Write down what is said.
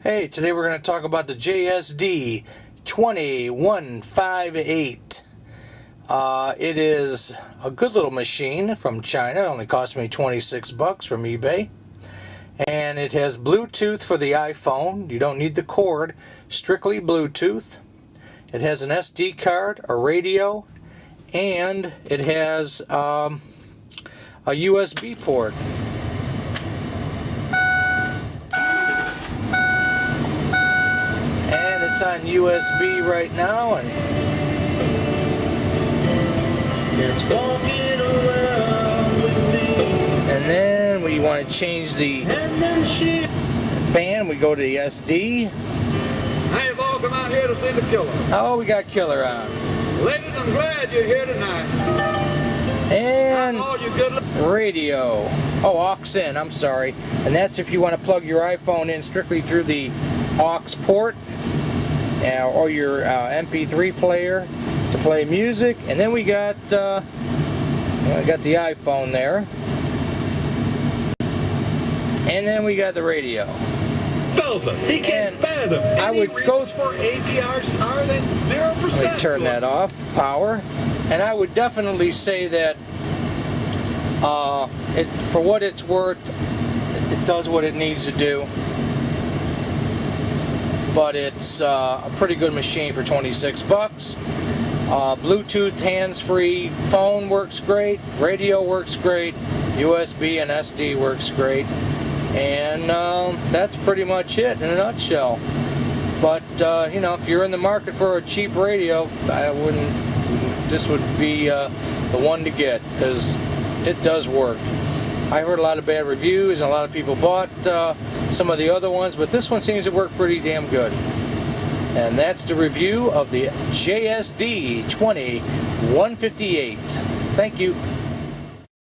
Hey, today we're going to talk about the JSD 20158. It is a good little machine from China. It only cost me 26 bucks from eBay. And it has Bluetooth for the iPhone. You don't need the cord, strictly Bluetooth. It has an SD card, a radio, and it has a USB port. It's on USB right now, and it's walking around with me. And then we want to change the band. We go to the SD. Hey, you've all come out here to see the killer. Oh, we got Killer on. Ladies, I'm glad you're here tonight. And all you good radio. Oh, aux in, I'm sorry. And that's if you want to plug your iPhone in strictly through the aux port. Or your MP3 player to play music. And then we got the iPhone there, and then we got the radio. Belza, he can't fathom. I would go for APRs higher than 0%. Let me turn that off. Power. And I would definitely say that for what it's worth, it does what it needs to do. But it's a pretty good machine for 26 bucks. Bluetooth, hands-free, phone works great, radio works great, USB and SD works great, and that's pretty much it in a nutshell. But you know, if you're in the market for a cheap radio, this would be the one to get, because it does work. I heard a lot of bad reviews, and a lot of people bought some of the other ones, but this one seems to work pretty damn good. And that's the review of the JSD 20158. Thank you.